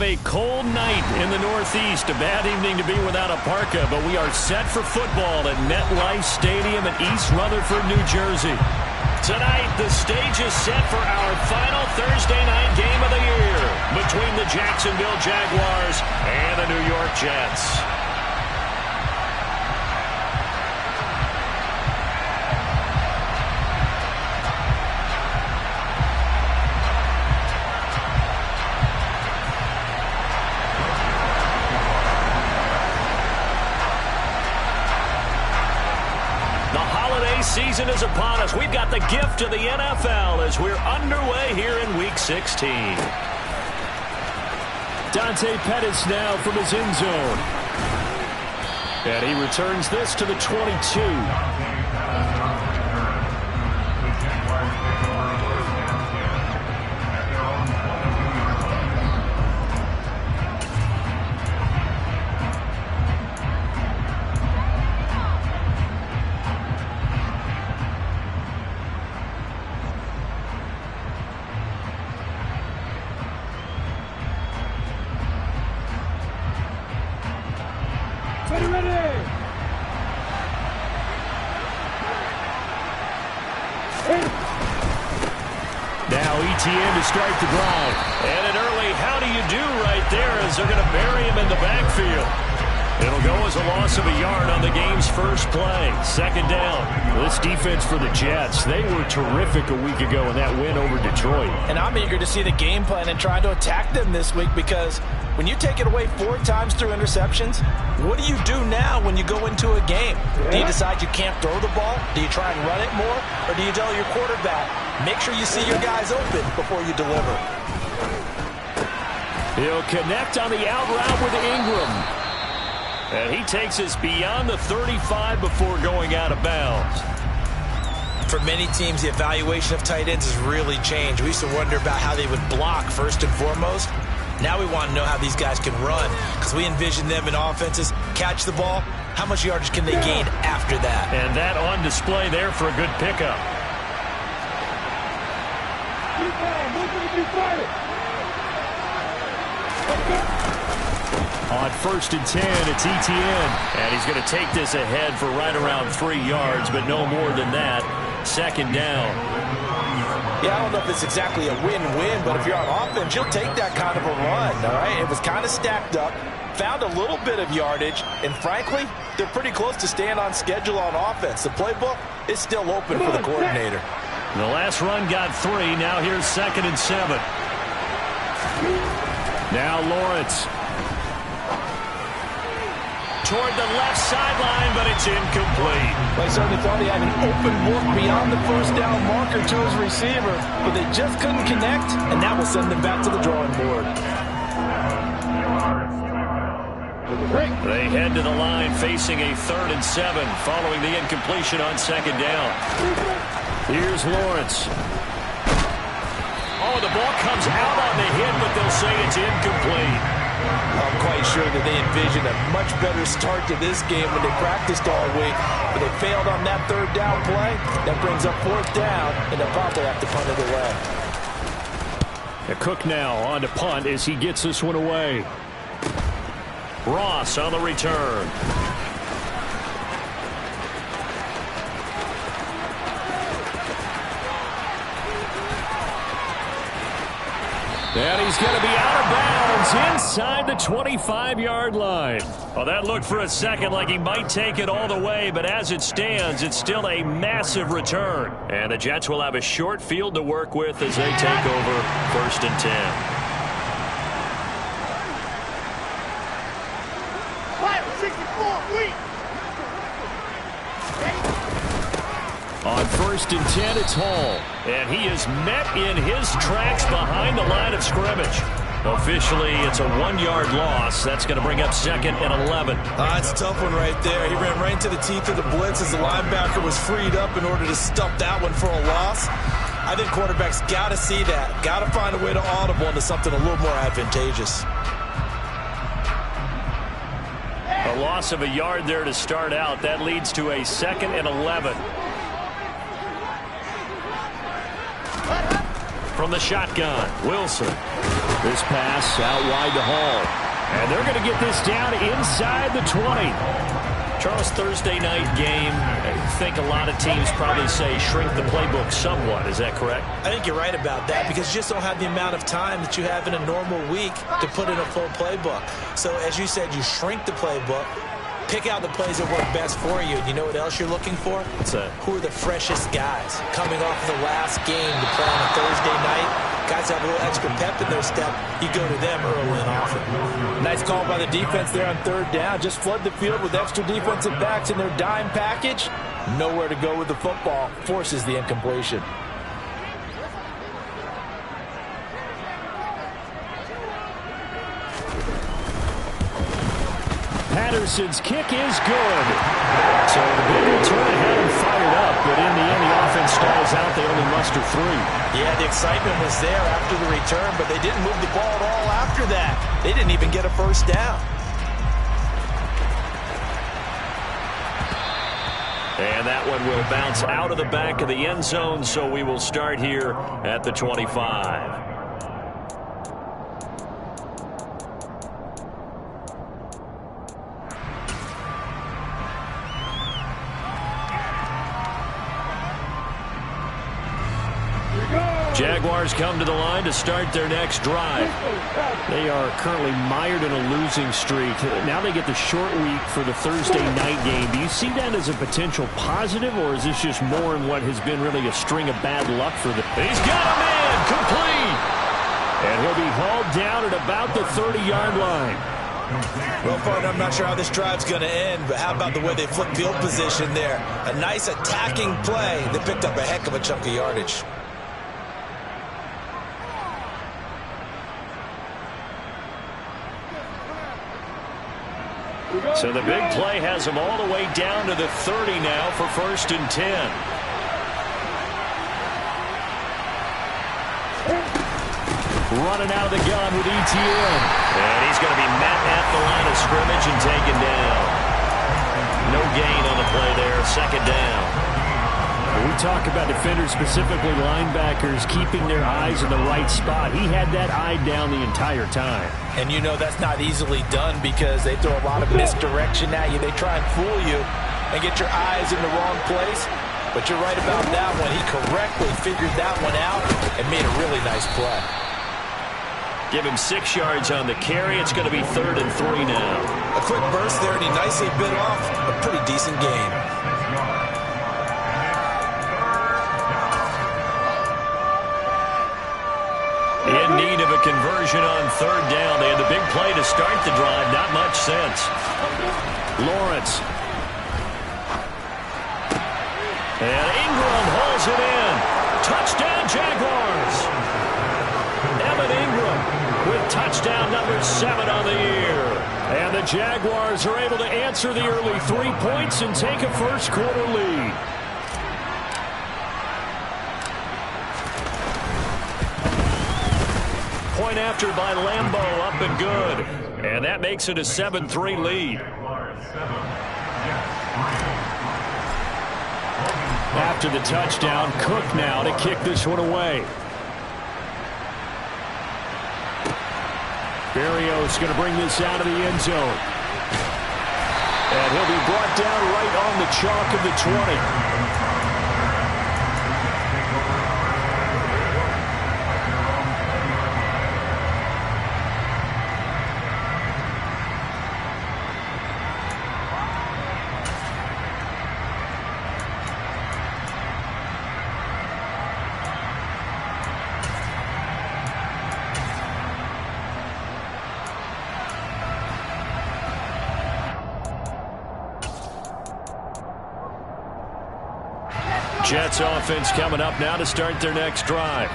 A cold night in the Northeast. A bad evening to be without a parka, but we are set for football at MetLife Stadium in East Rutherford, New Jersey. Tonight, the stage is set for our final Thursday night game of the year between the Jacksonville Jaguars and the New York Jets. Season is upon us. We've got the gift of the NFL as we're underway here in Week 16. Dante Pettis now from his end zone. And he returns this to the 22. To strike the ground. And an early how do you do right there as they're going to bury him in the backfield. It'll go as a loss of a yard on the game's first play. Second down. This defense for the Jets, they were terrific a week ago in that win over Detroit. And I'm eager to see the game plan and try to attack them this week, because when you take it away 4 times through interceptions, what do you do now when you go into a game? Do you decide you can't throw the ball? Do you try and run it more? Or do you tell your quarterback, make sure you see your guys open before you deliver? He'll connect on the out route with Ingram. And he takes us beyond the 35 before going out of bounds. For many teams, the evaluation of tight ends has really changed. We used to wonder about how they would block first and foremost. Now we want to know how these guys can run, because we envision them in offenses catch the ball. How much yardage can they gain after that? And that on display there for a good pickup. On 1st and 10, it's Etienne. And he's going to take this ahead for right around 3 yards, but no more than that. Second down. Yeah, I don't know if it's exactly a win-win, but if you're on offense, you'll take that kind of a run, all right? It was kind of stacked up, found a little bit of yardage, and frankly, they're pretty close to staying on schedule on offense. The playbook is still open for the coordinator. The last run got 3. Now here's 2nd and 7. Now Lawrence. Toward the left sideline, but it's incomplete. I certainly thought he had an open look beyond the first down marker to his receiver, but they just couldn't connect, and that will send them back to the drawing board. They head to the line facing a 3rd and 7 following the incompletion on 2nd down. Here's Lawrence. Oh, the ball comes out on the hit, but they'll say it's incomplete. I'm quite sure that they envisioned a much better start to this game when they practiced all week, but they failed on that 3rd down play. That brings up 4th down, and they'll probably have to punt it away. Cook now on to punt as he gets this one away. Ross on the return. And he's going to be out of bounds inside the 25-yard line. Well, that looked for a second like he might take it all the way, but as it stands, it's still a massive return. And the Jets will have a short field to work with as they take over 1st and 10. On 1st and 10, it's Hall. And he is met in his tracks behind the line of scrimmage. Officially, it's a 1-yard loss. That's going to bring up 2nd and 11. It's a tough one right there. He ran right into the teeth of the blitz as the linebacker was freed up in order to stop that one for a loss. I think quarterbacks got to see that. Got to find a way to audible into something a little more advantageous. A loss of a yard there to start out. That leads to a 2nd and 11. From the shotgun, Wilson. This pass out wide to Hall. And they're going to get this down inside the 20. Charles, Thursday night game, I think a lot of teams probably say shrink the playbook somewhat. Is that correct? I think you're right about that because you just don't have the amount of time that you have in a normal week to put in a full playbook. So as you said, you shrink the playbook, pick out the plays that work best for you. And you know what else you're looking for? What's that? Who are the freshest guys coming off of the last game to play on a Thursday night? Guys have a little extra pep in their step. You go to them early and often. Nice call by the defense there on third down. Just flood the field with extra defensive backs in their dime package. Nowhere to go with the football. Forces the incompletion. Patterson's kick is good. So the big return had him fired up, but in the end the offense stalls out. They only muster 3. Yeah, the excitement was there after the return, but they didn't move the ball at all after that. They didn't even get a first down. And that one will bounce out of the back of the end zone, so we will start here at the 25. Jaguars come to the line to start their next drive. They are currently mired in a losing streak. Now they get the short week for the Thursday night game. Do you see that as a potential positive, or is this just more in what has been really a string of bad luck for them? He's got a man complete. And he'll be hauled down at about the 30-yard line. Well, partner, I'm not sure how this drive's going to end, but how about the way they flip field position there? A nice attacking play. They picked up a heck of a chunk of yardage. So the big play has him all the way down to the 30 now for 1st and 10. Running out of the gun with ETN. And he's going to be met at the line of scrimmage and taken down. No gain on the play there. 2nd down. We talk about defenders, specifically linebackers, keeping their eyes in the right spot. He had that eye down the entire time. And you know that's not easily done because they throw a lot of misdirection at you. They try and fool you and get your eyes in the wrong place. But you're right about that one. He correctly figured that one out and made a really nice play. Give him 6 yards on the carry. It's going to be 3rd and 3 now. A quick burst there, and he nicely bit off a pretty decent gain. In need of a conversion on 3rd down. They had the big play to start the drive. Not much sense. Lawrence. And Ingram hauls it in. Touchdown, Jaguars. Evan Ingram with touchdown number 7 on the year. And the Jaguars are able to answer the early 3 points and take a first-quarter lead. Point after by Lambo, up and good. And that makes it a 7-3 lead. After the touchdown, Cook now to kick this one away. Berrios going to bring this out of the end zone. And he'll be brought down right on the chalk of the 20. Jets offense coming up now to start their next drive.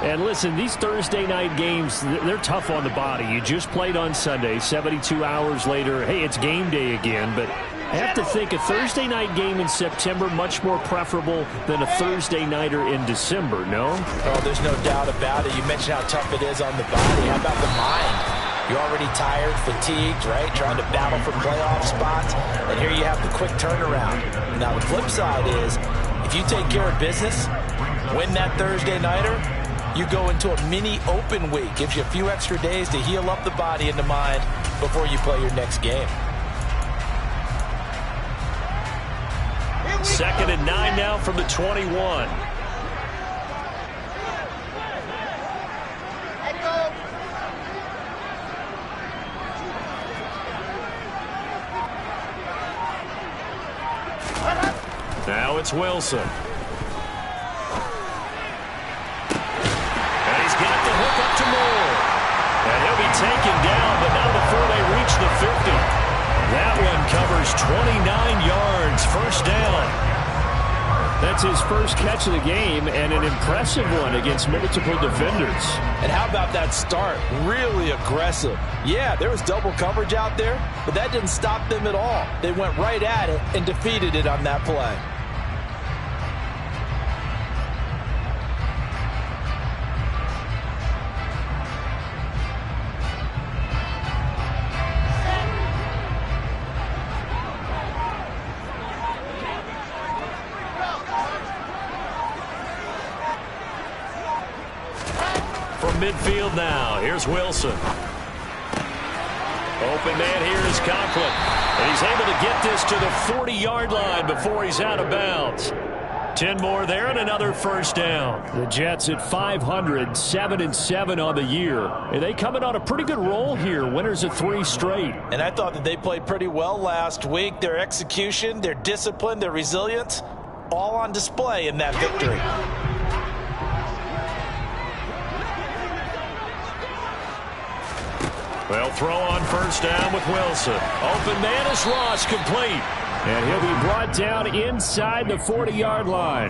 And listen, these Thursday night games, they're tough on the body. You just played on Sunday, 72 hours later. Hey, it's game day again, but I have to think a Thursday night game in September much more preferable than a Thursday nighter in December, no? Oh, there's no doubt about it. You mentioned how tough it is on the body. How about the mind? You're already tired, fatigued, right? Trying to battle for playoff spots. And here you have the quick turnaround. Now, the flip side is, if you take care of business, win that Thursday nighter, You go into a mini open week. Gives you a few extra days to heal up the body and the mind before you play your next game. 2nd and 9 now from the 21. Now it's Wilson. And he's got the hook up to Moore. And he'll be taken down, but not before they reach the 50. That one covers 29 yards, first down. That's his first catch of the game, and an impressive one against multiple defenders. And how about that start? Really aggressive. Yeah, there was double coverage out there, but that didn't stop them at all. They went right at it and defeated it on that play. Midfield now. Here's Wilson. Open man here is Conklin. And he's able to get this to the 40-yard line before he's out of bounds. 10 more there and another first down. The Jets at 500, 7-7 on the year. And they coming on a pretty good roll here. Winners of 3 straight. And I thought that they played pretty well last week. Their execution, their discipline, their resilience, all on display in that victory. They'll throw on first down with Wilson. Open man is Ross, complete. And he'll be brought down inside the 40-yard line.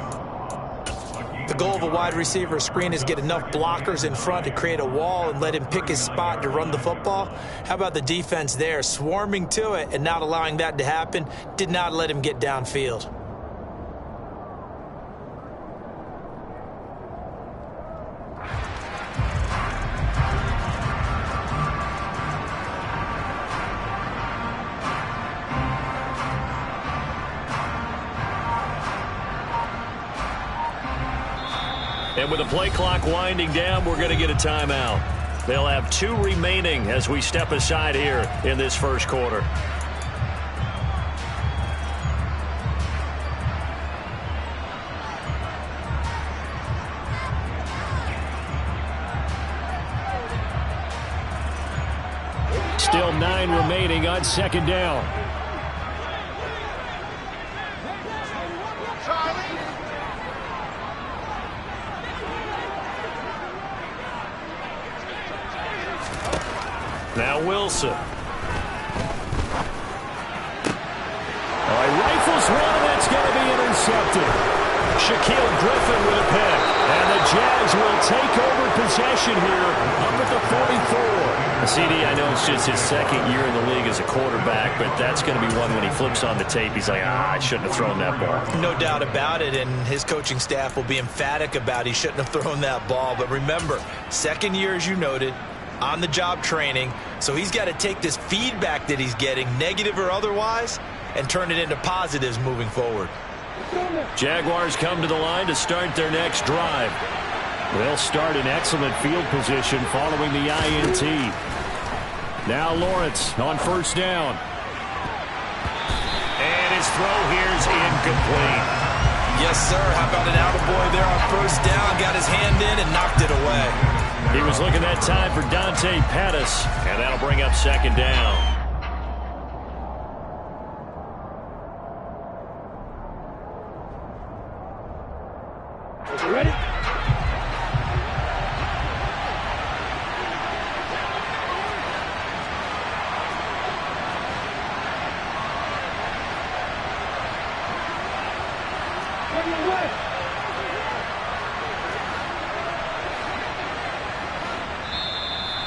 The goal of a wide receiver screen is get enough blockers in front to create a wall and let him pick his spot to run the football. How about the defense there, swarming to it and not allowing that to happen? Did not let him get downfield. And with the play clock winding down, we're going to get a timeout. They'll have 2 remaining as we step aside here in this first quarter. Still 9 remaining on second down. Now Wilson. Rifles one, and that's going to be intercepted. Shaquille Griffin with a pick. And the Jags will take over possession here up at the 44. CD, I know it's just his 2nd year in the league as a quarterback, but that's going to be one when he flips on the tape. He's like, I shouldn't have thrown that ball. No doubt about it, and his coaching staff will be emphatic about he shouldn't have thrown that ball. But remember, 2nd year, as you noted, on-the-job training, so he's got to take this feedback that he's getting, negative or otherwise, and turn it into positives moving forward. Jaguars come to the line to start their next drive. They'll start in excellent field position following the INT. Now Lawrence on first down. And his throw here's incomplete. Yes, sir. How about an attaboy there on first down? Got his hand in and knocked it away. He was looking that time for Dante Pettis, and that'll bring up second down. Ready?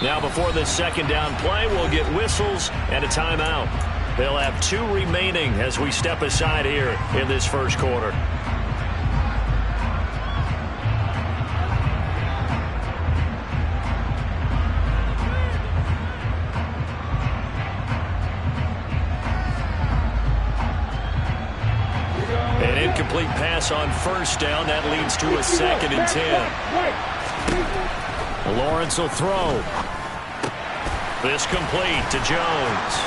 Now before this second down play, we'll get whistles and a timeout. They'll have 2 remaining as we step aside here in this first quarter. An incomplete pass on first down. That leads to a 2nd and 10. Lawrence will throw. This complete to Jones.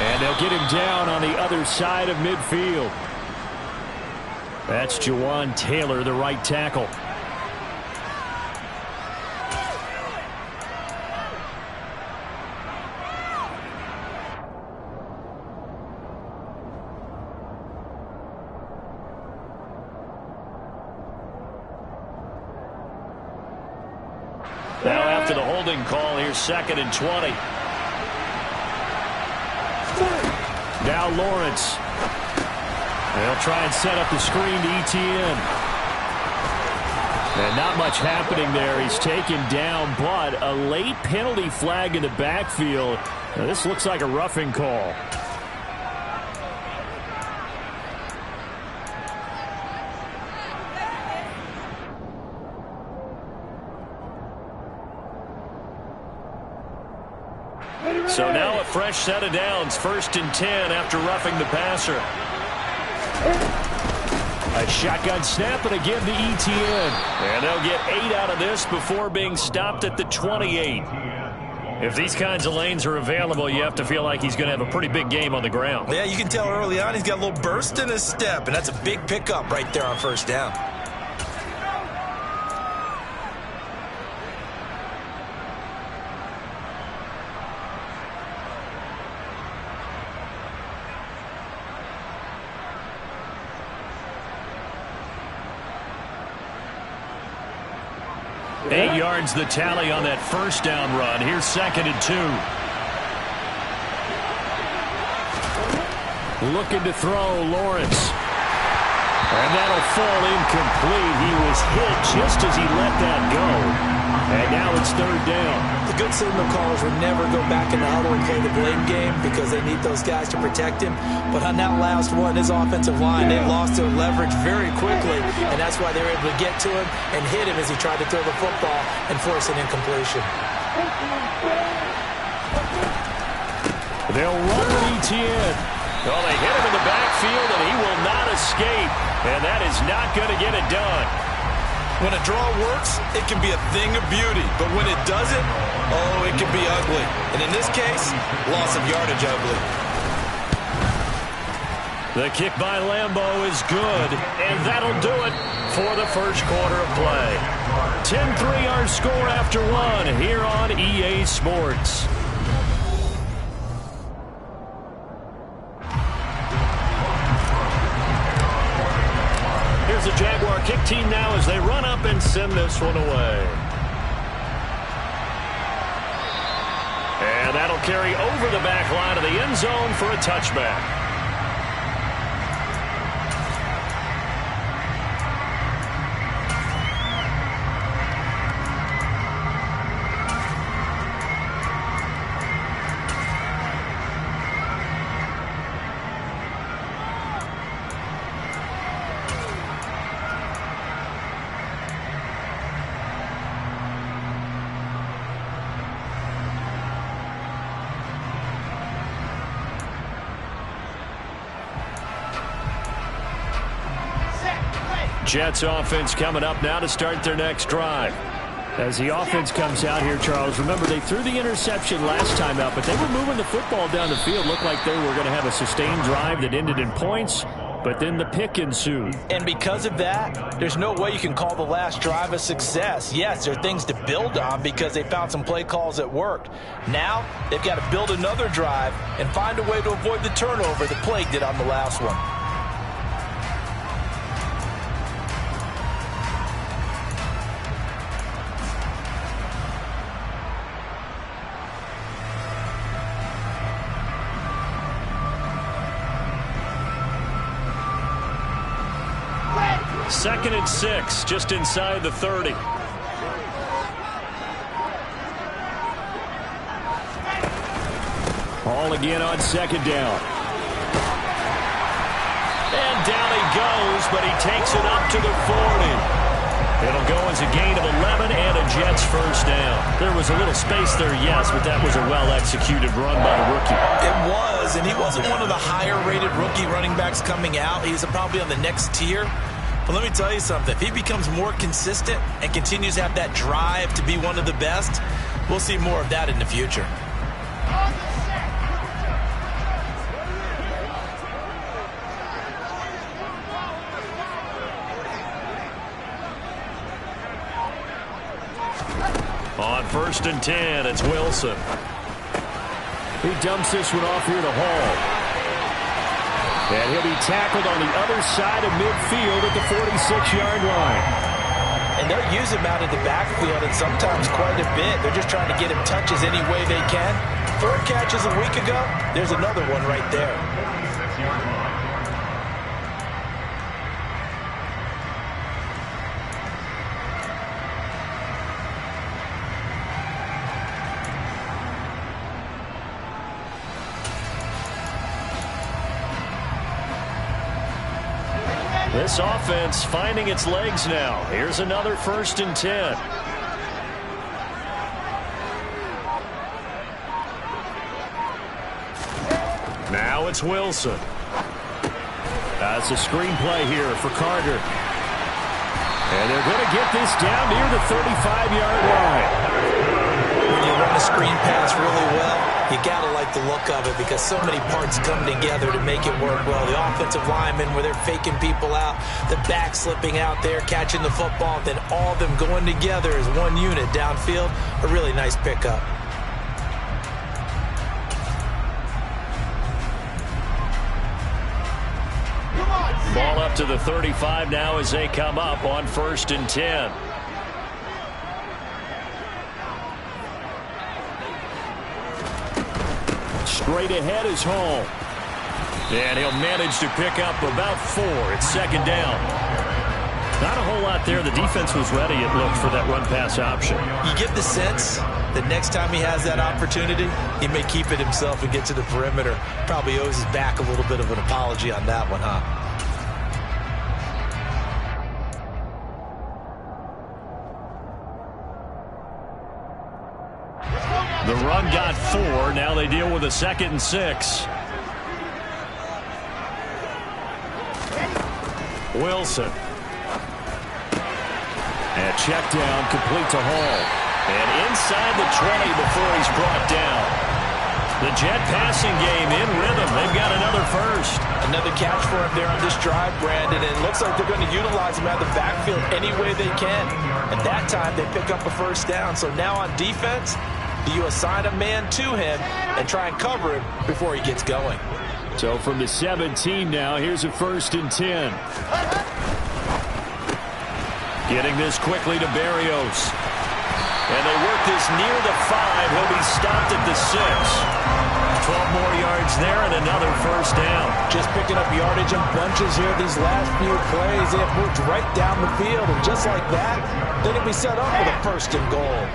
And they'll get him down on the other side of midfield. That's Jawan Taylor, the right tackle. Now after the holding call, here's 2nd and 20. Now Lawrence. They'll try and set up the screen to ETN. And not much happening there. He's taken down, but a late penalty flag in the backfield. Now, this looks like a roughing call. So now a fresh set of downs, 1st and 10 after roughing the passer. A shotgun snap and again to ETN. And they'll get 8 out of this before being stopped at the 28. If these kinds of lanes are available, you have to feel like he's going to have a pretty big game on the ground. Yeah, you can tell early on he's got a little burst in his step, and that's a big pickup right there on 1st down. Eight yards the tally on that 1st down run. Here's 2nd and 2. Looking to throw, Lawrence. And that'll fall incomplete. He was hit just as he let that go. And now it's 3rd down. The good signal callers would never go back in the huddle and play the blame game because they need those guys to protect him. But on that last one, his offensive line, they lost their leverage very quickly, and that's why they were able to get to him and hit him as he tried to throw the football and force an incompletion. They'll run with ETN. Well, they hit him in the backfield, and he will not escape. And that is not going to get it done. When a draw works, it can be a thing of beauty. But when it doesn't, oh, it can be ugly. And in this case, loss of yardage ugly. The kick by Lambeau is good, and that'll do it for the 1st quarter of play. 10-3 our score after 1 here on EA Sports. Here's the Jaguar kick team now as they run up and send this one away. And that'll carry over the back line of the end zone for a touchback. Jets offense coming up now to start their next drive. As the offense comes out here, Charles, remember they threw the interception last time out, but they were moving the football down the field. Looked like they were going to have a sustained drive that ended in points, but then the pick ensued. And because of that, there's no way you can call the last drive a success. Yes, there are things to build on because they found some play calls that worked. Now, they've got to build another drive and find a way to avoid the turnover the Plague did on the last one. Second and 6, just inside the 30. Ball again on 2nd down. And down he goes, but he takes it up to the 40. It'll go as a gain of 11 and a Jets 1st down. There was a little space there, yes, but that was a well-executed run by the rookie. It was, and he wasn't one of the higher-rated rookie running backs coming out. He's probably on the next tier. Well, let me tell you something. If he becomes more consistent and continues to have that drive to be one of the best, we'll see more of that in the future. On 1st and 10, it's Wilson. He dumps this one off here to Hall. And he'll be tackled on the other side of midfield at the 46-yard line. And they'll use him out in the backfield, and sometimes quite a bit. They're just trying to get him touches any way they can. 4 catches a week ago. There's another one right there. This offense finding its legs now. Here's another 1st and 10. Now it's Wilson. That's a screenplay here for Carter. And they're going to get this down near the 35-yard line. When you run a screen pass really well, you got to like the look of it because so many parts come together to make it work well. The offensive linemen where they're faking people out, the back slipping out there, catching the football, then all of them going together as one unit downfield. A really nice pickup. Ball up to the 35 now as they come up on 1st and 10. Straight ahead is Hall. And he'll manage to pick up about 4. It's 2nd down. Not a whole lot there. The defense was ready, it looked, for that run-pass option. You get the sense that next time he has that opportunity, he may keep it himself and get to the perimeter. Probably owes his back a little bit of an apology on that one, huh? The run got 4. Now they deal with a 2nd and 6. Wilson. And check down complete to Hall. And inside the 20 before he's brought down. The Jet passing game in rhythm. They've got another first. Another catch for him there on this drive, Brandon. And it looks like they're going to utilize him out of the backfield any way they can. And that time they pick up a first down. So now on defense, do you assign a man to him and try and cover him before he gets going? So from the 17 now, here's a 1st and 10. Getting this quickly to Berrios. And they work this near the 5. He'll be stopped at the 6. 12 more yards there and another first down. Just picking up yardage in bunches here these last few plays. They have moved right down the field. And just like that, then it'll be set up for the 1st and goal.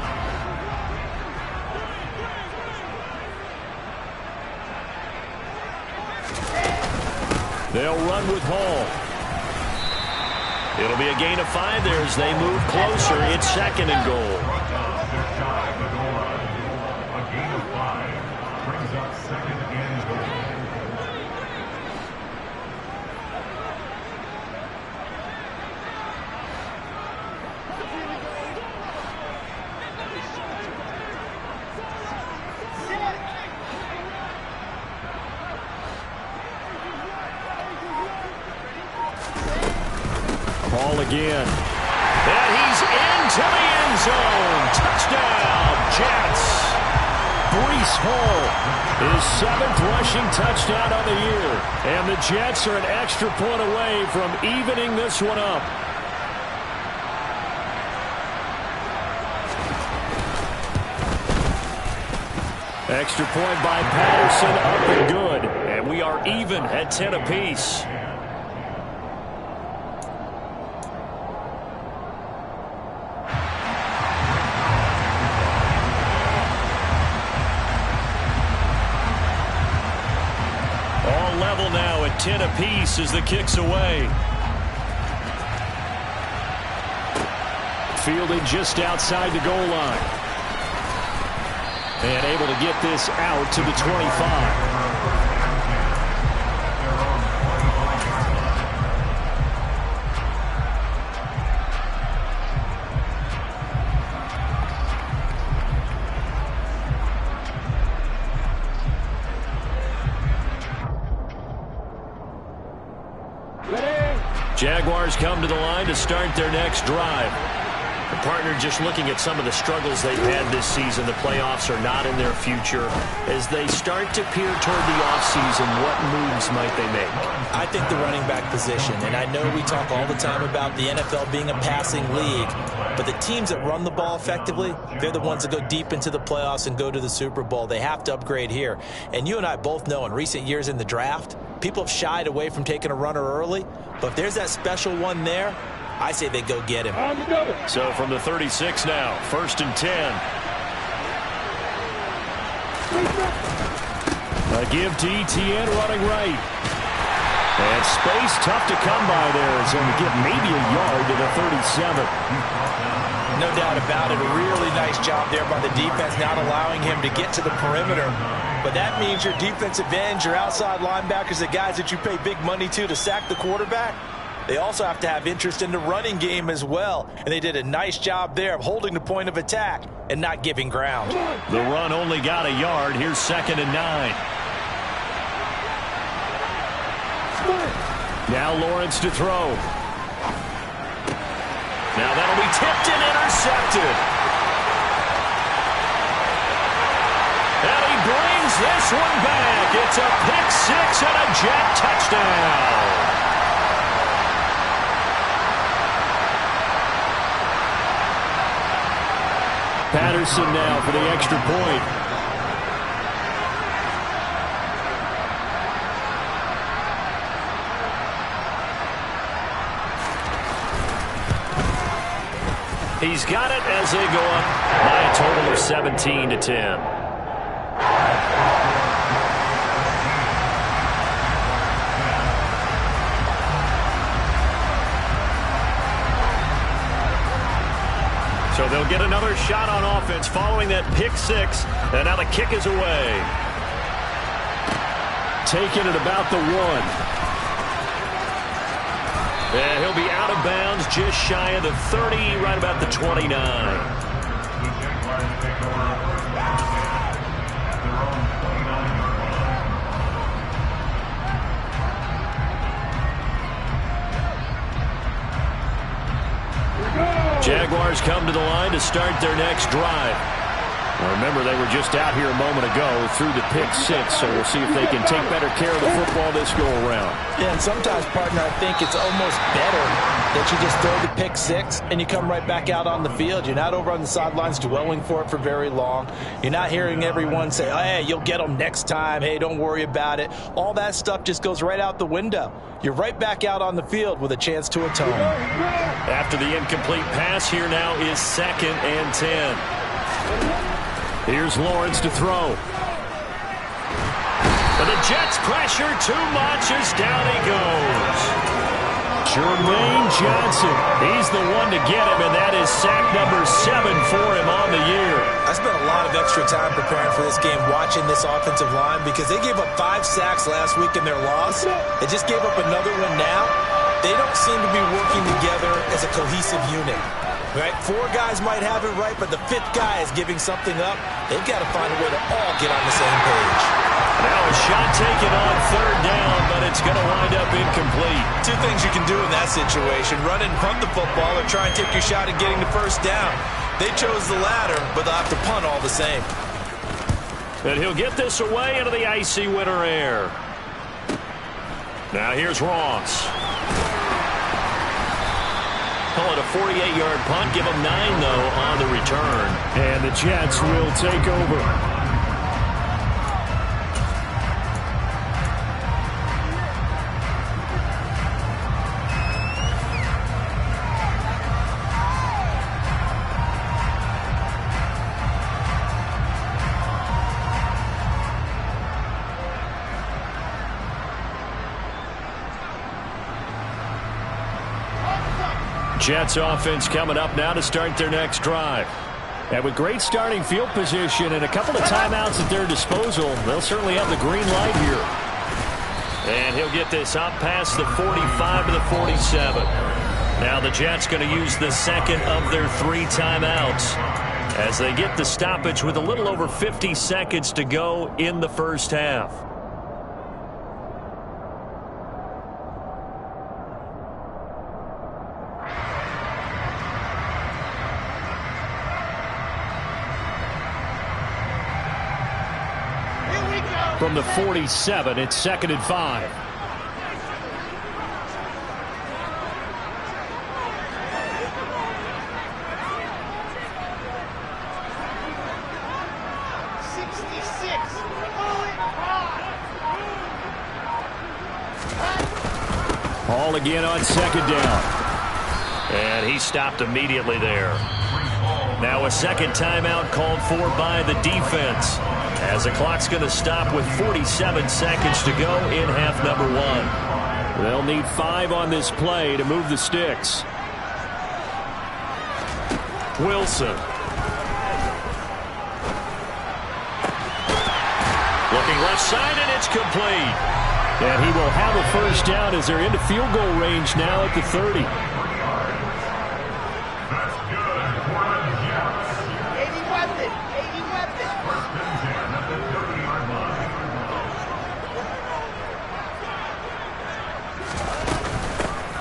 They'll run with Hall. It'll be a gain of 5 there as they move closer. It's 2nd and goal. A gain of 5 brings up 2nd and goal. Hall again. And he's into the end zone. Touchdown, Jets. Breece Hall, his 7th rushing touchdown on the year. And the Jets are an extra point away from evening this one up. Extra point by Patterson, up and good. And we are even at 10 apiece. Now at 10 apiece as the kick's away. Fielded just outside the goal line. And able to get this out to the 25. Jaguars come to the line to start their next drive. The partner, just looking at some of the struggles they've had this season, the playoffs are not in their future. As they start to peer toward the offseason, what moves might they make? I think the running back position, and I know we talk all the time about the NFL being a passing league, but the teams that run the ball effectively, they're the ones that go deep into the playoffs and go to the Super Bowl. They have to upgrade here. And you and I both know in recent years in the draft, people have shied away from taking a runner early, but if there's that special one there, I say they go get him. So from the 36 now, 1st and 10. A give to Etienne running right. And space tough to come by there. It's going to give maybe a yard to the 37. No doubt about it. A really nice job there by the defense, not allowing him to get to the perimeter. But that means your defensive ends, your outside linebackers, the guys that you pay big money to sack the quarterback, they also have to have interest in the running game as well. And they did a nice job there of holding the point of attack and not giving ground. The run only got a yard. Here's 2nd and 9. Now Lawrence to throw. Now that'll be tipped and intercepted. And he brings this one back. It's a pick six and a Jet touchdown. Patterson now for the extra point. He's got it as they go up by a total of 17-10. So they'll get another shot on offense following that pick six. And now the kick is away. Taken at about the 1. And he'll be out of bounds just shy of the 30, right about the 29. Jaguars come to the line to start their next drive. Now remember, they were just out here a moment ago through the pick six, so we'll see if they can take better care of the football this go-around. Yeah, and sometimes, partner, I think it's almost better that you just throw the pick six and you come right back out on the field. You're not over on the sidelines dwelling for it for very long. You're not hearing everyone say, hey, you'll get them next time. Hey, don't worry about it. All that stuff just goes right out the window. You're right back out on the field with a chance to atone. After the incomplete pass, here now is 2nd and 10. Here's Lawrence to throw. But the Jets pressure too much as down he goes. Jermaine Johnson, he's the one to get him, and that is sack number 7 for him on the year. I spent a lot of extra time preparing for this game, watching this offensive line, because they gave up 5 sacks last week in their loss. They just gave up another one now. They don't seem to be working together as a cohesive unit. Right? 4 guys might have it right, but the 5th guy is giving something up. They've got to find a way to all get on the same page. Now a shot taken on 3rd down, but it's going to wind up incomplete. 2 things you can do in that situation: run and punt the football, or try and take your shot at getting the 1st down. They chose the latter, but they'll have to punt all the same. And he'll get this away into the icy winter air. Now here's Ross. Call it a 48-yard punt. Give him 9, though, on the return. And the Jets will take over. Jets offense coming up now to start their next drive. And with great starting field position and a couple of timeouts at their disposal, they'll certainly have the green light here. And he'll get this up past the 45 to the 47. Now the Jets going to use the 2nd of their 3 timeouts as they get the stoppage with a little over 50 seconds to go in the first half. from the 47. It's 2nd and 5. Ball again on 2nd down. And he stopped immediately there. Now a second timeout called for by the defense, as the clock's going to stop with 47 seconds to go in half number 1. They'll need 5 on this play to move the sticks. Wilson. Looking left side, and it's complete. And he will have a first down as they're into field goal range now at the 30.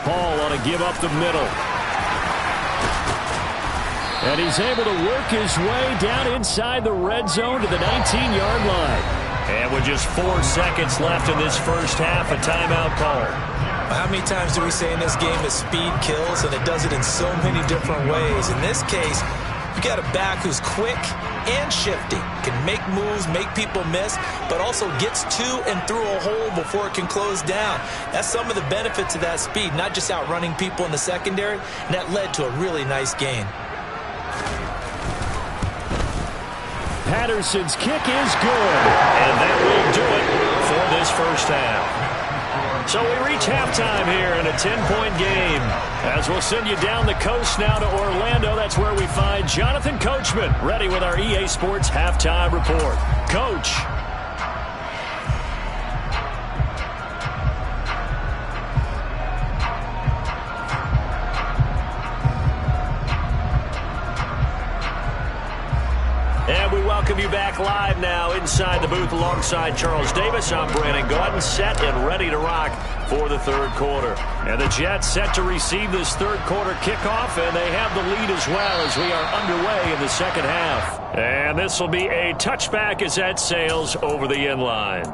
Paul on a give up the middle. And he's able to work his way down inside the red zone to the 19-yard line. And with just 4 seconds left in this first half, a timeout call. How many times do we say in this game that speed kills, and it does it in so many different ways? In this case, you got a back who's quick and shifty, can make moves, make people miss, but also gets to and through a hole before it can close down. That's some of the benefits of that speed, not just outrunning people in the secondary, and that led to a really nice gain. Patterson's kick is good. And that will do it for this first half. So we reach halftime here in a 10-point game. As we'll send you down the coast now to Orlando, that's where we find Jonathan Coachman, ready with our EA Sports Halftime Report. Coach. And we welcome you back live now inside the booth alongside Charles Davis. I'm Brandon Gaudin, set and ready to rock for the third quarter. And the Jets set to receive this third quarter kickoff, and they have the lead as well as we are underway in the second half. And this will be a touchback as that sails over the end line.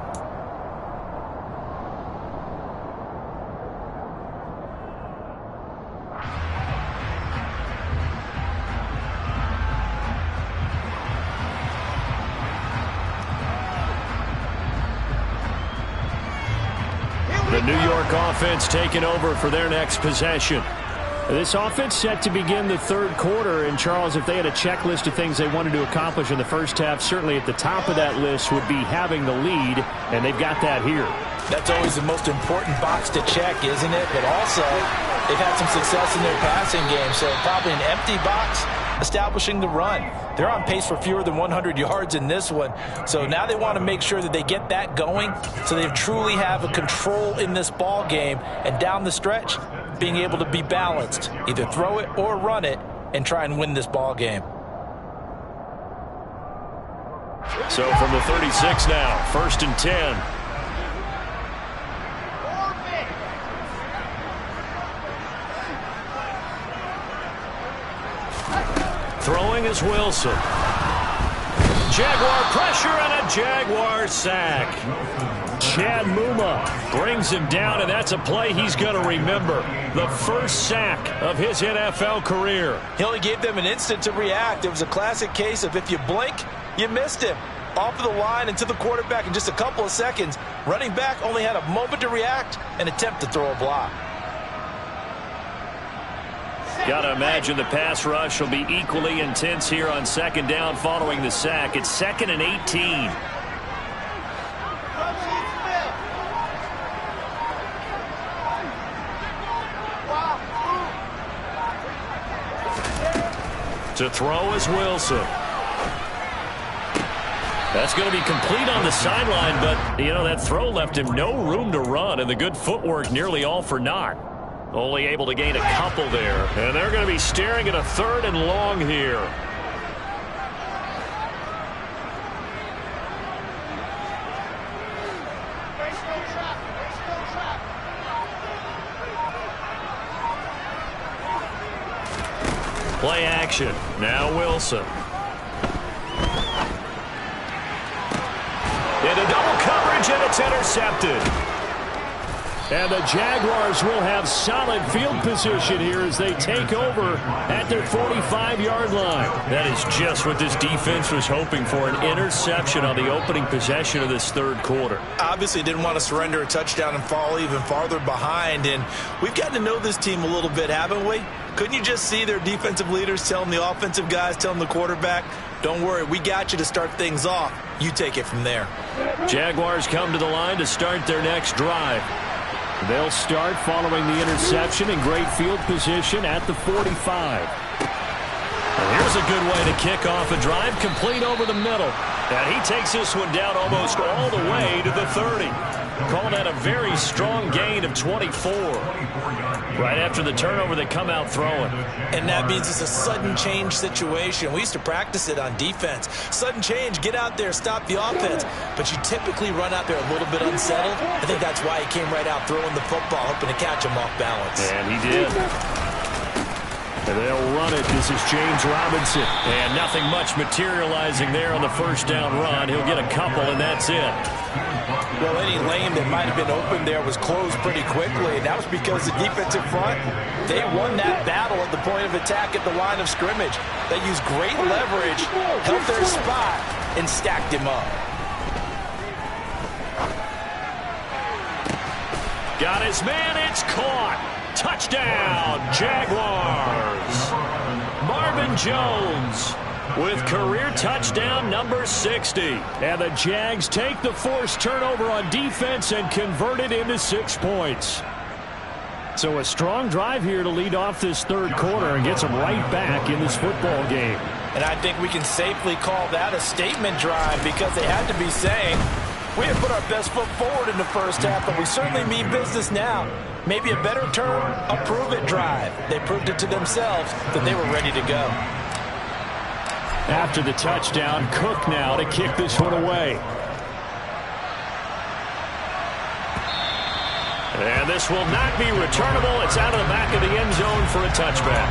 The New York offense taking over for their next possession. This offense set to begin the third quarter. And, Charles, if they had a checklist of things they wanted to accomplish in the first half, certainly at the top of that list would be having the lead, and they've got that here. That's always the most important box to check, isn't it? But also, they've had some success in their passing game, so probably an empty box establishing the run. They're on pace for fewer than 100 yards in this one. So now they want to make sure that they get that going so they truly have a control in this ball game. And down the stretch, being able to be balanced, either throw it or run it, and try and win this ball game. So from the 36 now, 1st and 10. Throwing is Wilson. Jaguar pressure and a Jaguar sack. Chad Muma Brings him down, and that's a play he's going to remember. The first sack of his NFL career. He only gave them an instant to react. It was a classic case of if you blink, you missed him. Off of the line and to the quarterback in just a couple of seconds. Running back only had a moment to react and attempt to throw a block. Got to imagine the pass rush will be equally intense here on second down following the sack. It's 2nd and 18. To throw is Wilson. That's going to be complete on the sideline, but, you know, that throw left him no room to run, and the good footwork nearly all for naught. Only able to gain a couple there. And they're going to be staring at a 3rd and long here. Play action. Now Wilson. Into In double coverage, and it's intercepted. And the Jaguars will have solid field position here as they take over at their 45-yard line. That is just what this defense was hoping for, an interception on the opening possession of this third quarter. Obviously didn't want to surrender a touchdown and fall even farther behind. And we've gotten to know this team a little bit, haven't we? Couldn't you just see their defensive leaders telling the offensive guys, telling the quarterback, don't worry, we got you to start things off. You take it from there. Jaguars come to the line to start their next drive. They'll start following the interception in great field position at the 45. And here's a good way to kick off a drive, complete over the middle. And he takes this one down almost all the way to the 30. Call that a very strong gain of 24. Right after the turnover, they come out throwing. And that means it's a sudden change situation. We used to practice it on defense. Sudden change, get out there, stop the offense. But you typically run out there a little bit unsettled. I think that's why he came right out throwing the football, hoping to catch him off balance. And he did. And they'll run it. This is James Robinson. And nothing much materializing there on the first down run. He'll get a couple, and that's it. Well, any lane that might have been open there was closed pretty quickly, and that was because the defensive front, they won that battle at the point of attack at the line of scrimmage. They used great leverage, held their spot, and stacked him up. Got his man. It's caught. Touchdown, Jaguars. Marvin Jones with career touchdown number 60. And the Jags take the forced turnover on defense and convert it into 6 points. So a strong drive here to lead off this third quarter and gets them right back in this football game. And I think we can safely call that a statement drive because they had to be saying, we have put our best foot forward in the first half, but we certainly mean business now. Maybe a better term, a prove-it drive. They proved it to themselves that they were ready to go. After the touchdown, Cook now to kick this one away. And this will not be returnable. It's out of the back of the end zone for a touchback.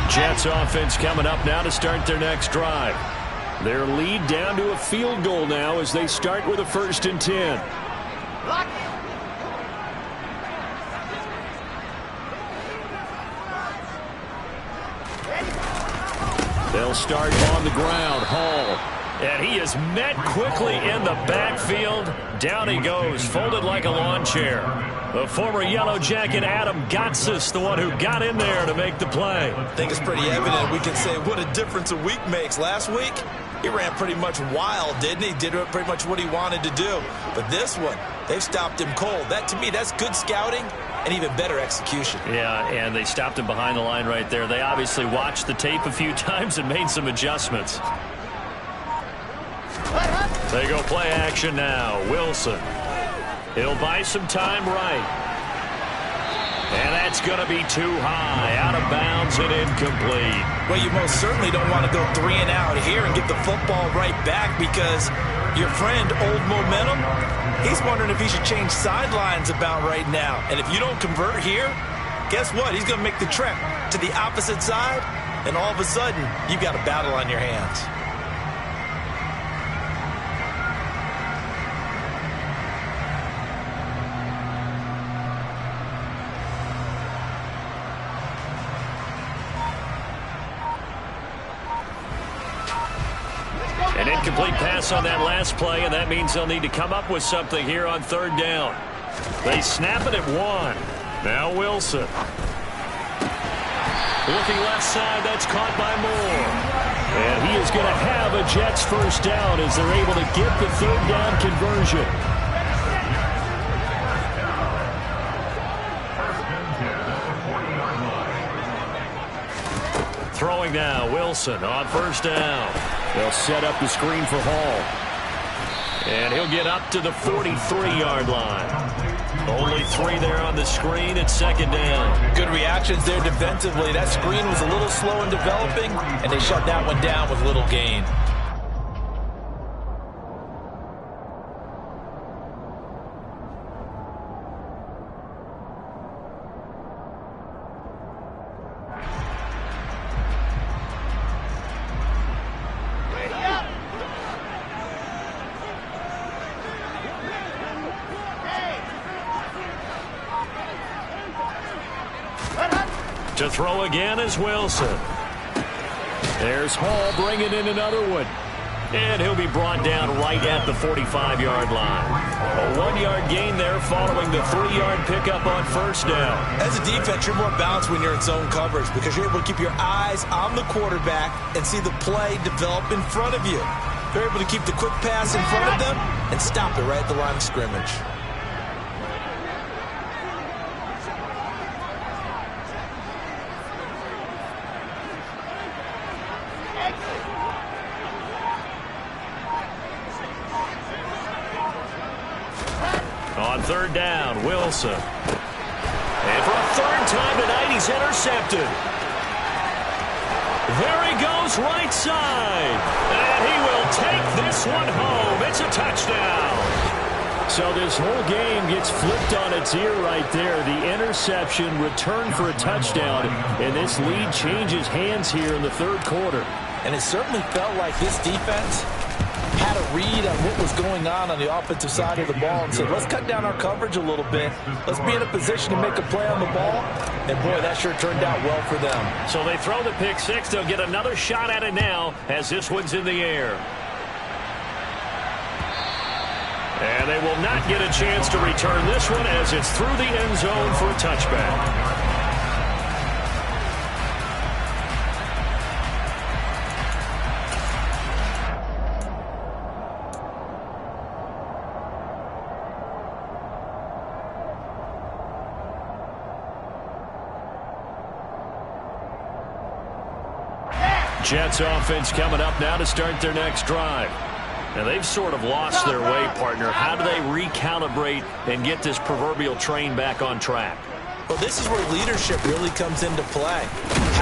Jets offense coming up now to start their next drive. Their lead down to a field goal now as they start with a 1st and 10. They'll start on the ground. Hall. And he is met quickly in the backfield. Down he goes, folded like a lawn chair. The former Yellow Jacket Adam Gotsis, the one who got in there to make the play. I think it's pretty evident. We can say what a difference a week makes. Last week, he ran pretty much wild, didn't he? Did pretty much what he wanted to do. But this one, they've stopped him cold. That, to me, that's good scouting and even better execution. Yeah, and they stopped him behind the line right there. They obviously watched the tape a few times and made some adjustments. They go play action now. Wilson. He'll buy some time right. And that's going to be too high. Out of bounds and incomplete. Well, you most certainly don't want to go 3 and out here and get the football right back because your friend, Old Momentum, he's wondering if he should change sidelines about right now. And if you don't convert here, guess what? He's going to make the trek to the opposite side, and all of a sudden, you've got a battle on your hands. An incomplete pass on that last play, and that means they'll need to come up with something here on 3rd down. They snap it at 1. Now Wilson. Looking left side, that's caught by Moore. And he is going to have a Jets 1st down as they're able to get the 3rd down conversion. Throwing now, Wilson on 1st down. They'll set up the screen for Hall. And he'll get up to the 43-yard line. Only 3 there on the screen at 2nd down. Good reactions there defensively. That screen was a little slow in developing, and they shut that one down with little gain. To throw again is Wilson. There's Hall bringing in another one. And he'll be brought down right at the 45-yard line. A 1-yard gain there following the 3-yard pickup on first down. As a defense, you're more balanced when you're in zone coverage because you're able to keep your eyes on the quarterback and see the play develop in front of you. They're able to keep the quick pass in front of them and stop it right at the line of scrimmage. On third down, Wilson. And for a third time tonight, he's intercepted. There he goes right side. And he will take this one home. It's a touchdown. So this whole game gets flipped on its ear right there. The interception, return for a touchdown. And this lead changes hands here in the third quarter. And it certainly felt like this defense had a read on what was going on the offensive side of the ball and said, let's cut down our coverage a little bit. Let's be in a position to make a play on the ball. And, boy, that sure turned out well for them. So they throw the pick six. They'll get another shot at it now as this one's in the air. And they will not get a chance to return this one as it's through the end zone for a touchback. Jets offense coming up now to start their next drive. Now they've sort of lost their way, partner. How do they recalibrate and get this proverbial train back on track? Well, this is where leadership really comes into play.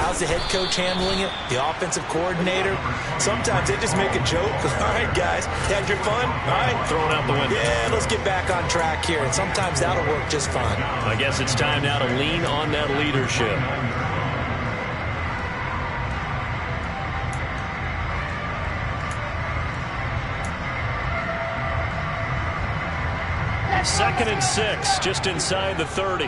How's the head coach handling it? The offensive coordinator? Sometimes they just make a joke. All right, guys, had your fun? All right. Throw it out the window. Yeah, let's get back on track here. And sometimes that'll work just fine. I guess it's time now to lean on that leadership. Second and 6, just inside the 30.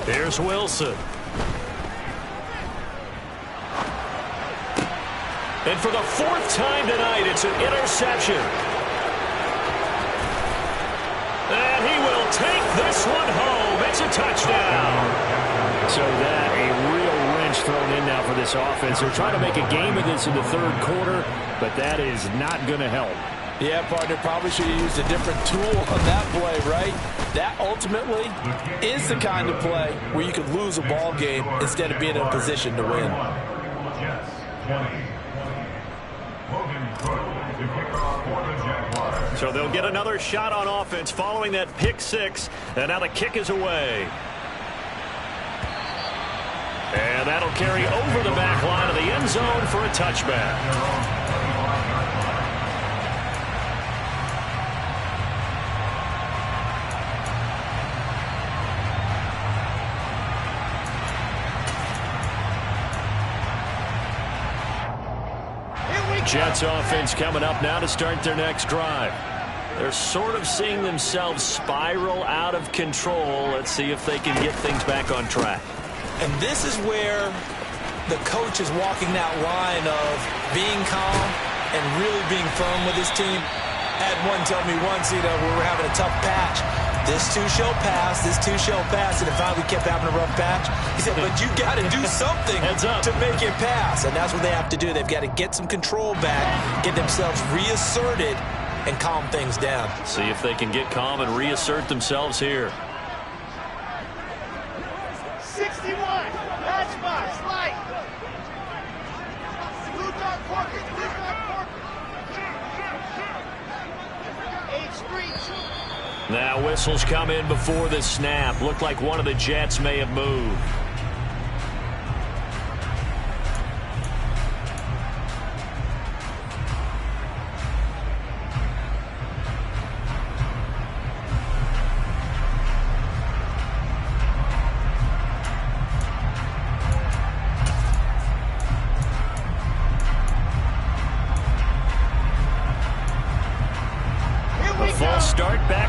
Here's Wilson. And for the fourth time tonight, it's an interception. And he will take this one home. It's a touchdown. So that a real wrench thrown in now for this offense. They're trying to make a game of this in the third quarter, but that is not going to help. Yeah, partner, probably should have used a different tool on that play, right? That ultimately is the kind of play where you could lose a ball game instead of being in a position to win. Jets 20. Logan Crowell to kick off for the Jaguars. So they'll get another shot on offense following that pick six, and now the kick is away. And that'll carry over the back line of the end zone for a touchback. Jets offense coming up now to start their next drive. They're sort of seeing themselves spiral out of control. Let's see if they can get things back on track. And this is where the coach is walking that line of being calm and really being firm with his team. I had one tell me once, we were having a tough patch. This too shall pass, this too shall pass, and finally we kept having a rough patch. He said, but you got to do something to make it pass, and that's what they have to do. They've got to get some control back, get themselves reasserted, and calm things down. See if they can get calm and reassert themselves here. 61, matchbox, light. Blue dot corker, blue dot corker. 8th Street. Now whistles come in before the snap. Looked like one of the Jets may have moved.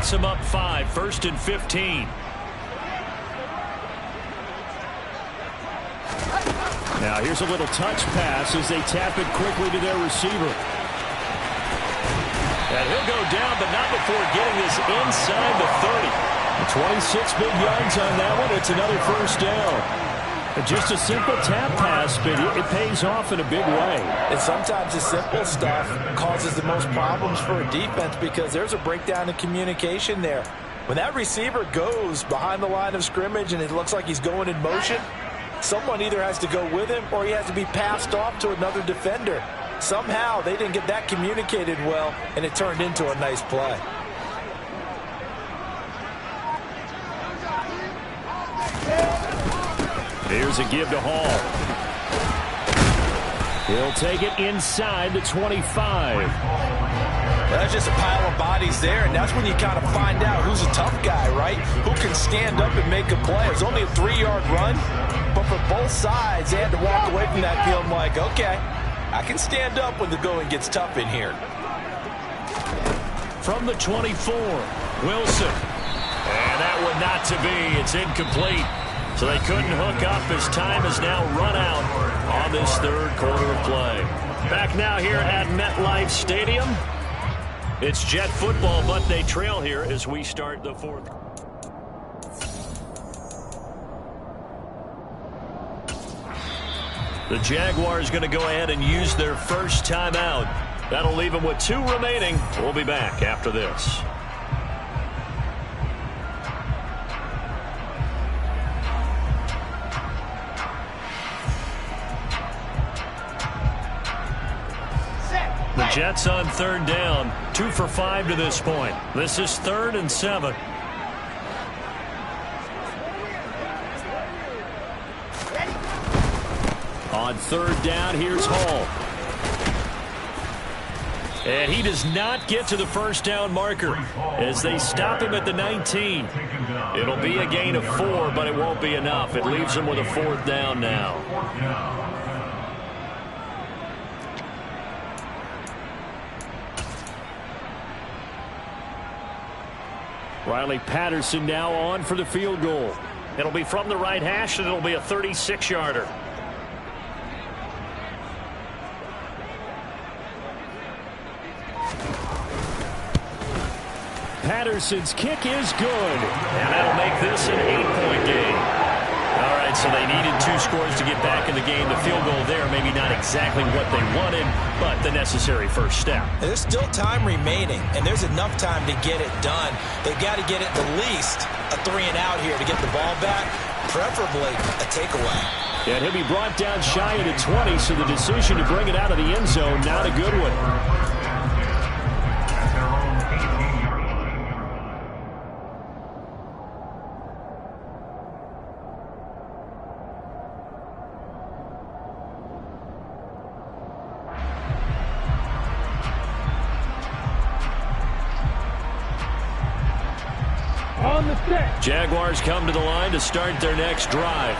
puts them up 5, 1st and 15. Now here's a little touch pass as they tap it quickly to their receiver. And he'll go down, but not before getting this inside the 30. 26 big yards on that one. It's another first down. Just a simple tap pass, but it pays off in a big way. And sometimes the simple stuff causes the most problems for a defense because there's a breakdown in communication there. When that receiver goes behind the line of scrimmage and it looks like he's going in motion, someone either has to go with him or he has to be passed off to another defender. Somehow they didn't get that communicated well, and it turned into a nice play. Here's a give to Hall. He'll take it inside the 25. That's just a pile of bodies there, and that's when you kind of find out who's a tough guy, right? Who can stand up and make a play. It was only a 3-yard run, but for both sides, they had to walk away from that feeling like, okay, I can stand up when the going gets tough in here. From the 24, Wilson. And that one not to be. It's incomplete. So they couldn't hook up as time has now run out on this third quarter of play. Back now here at MetLife Stadium. It's Jet football, but they trail here as we start the fourth. The Jaguars going to go ahead and use their first timeout. That'll leave them with 2 remaining. We'll be back after this. The Jets on 3rd down, 2 for 5 to this point. This is 3rd and 7. On 3rd down, here's Hall. And he does not get to the first down marker as they stop him at the 19. It'll be a gain of 4, but it won't be enough. It leaves him with a 4th down now. Riley Patterson now on for the field goal. It'll be from the right hash, and it'll be a 36-yarder. Patterson's kick is good. And that'll make this an 8-point game. All right, so they needed 2 scores to get back in the game. The field goal there, maybe not exactly what they wanted, but the necessary first step. There's still time remaining, and there's enough time to get it done. They've got to get it at least a 3-and-out here to get the ball back, preferably a takeaway. And he'll be brought down shy of the 20, so the decision to bring it out of the end zone, not a good one. Jaguars come to the line to start their next drive.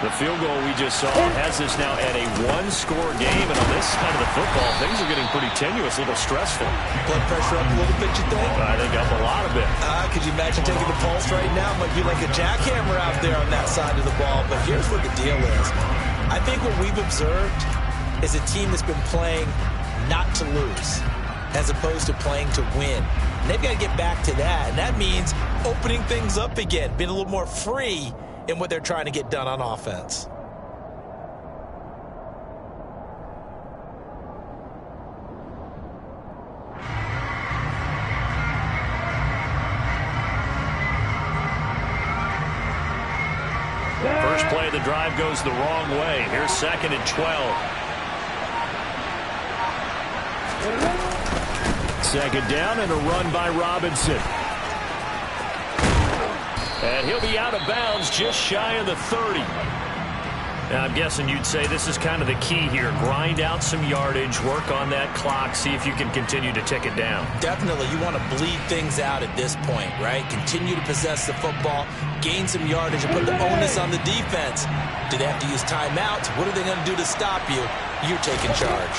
The field goal we just saw has us now at a 1-score game, and on this side of the football, things are getting pretty tenuous, a little stressful. Blood pressure up a little bit, you think? I think up a lot of it. Could you imagine taking the pulse right now? Might be like a jackhammer out there on that side of the ball, but here's what the deal is. I think what we've observed is a team that's been playing not to lose, as opposed to playing to win. And they've got to get back to that, and that means opening things up again, being a little more free in what they're trying to get done on offense. First play of the drive goes the wrong way. Here's 2nd and 12. 2nd down and a run by Robinson. And he'll be out of bounds just shy of the 30. Now, I'm guessing you'd say this is kind of the key here. Grind out some yardage, work on that clock, see if you can continue to tick it down. Definitely. You want to bleed things out at this point, right? Continue to possess the football, gain some yardage, and put the onus on the defense. Do they have to use timeouts? What are they going to do to stop you? You're taking charge.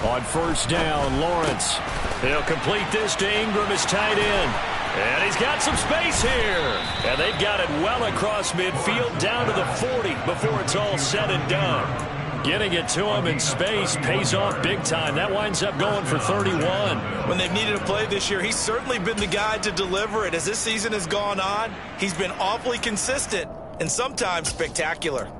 On 1st down, Lawrence. He'll complete this to Ingram, his tight end. And he's got some space here. And they've got it well across midfield down to the 40 before it's all said and done. Getting it to him in space pays off big time. That winds up going for 31. When they've needed a play this year, he's certainly been the guy to deliver it. As this season has gone on, he's been awfully consistent and sometimes spectacular.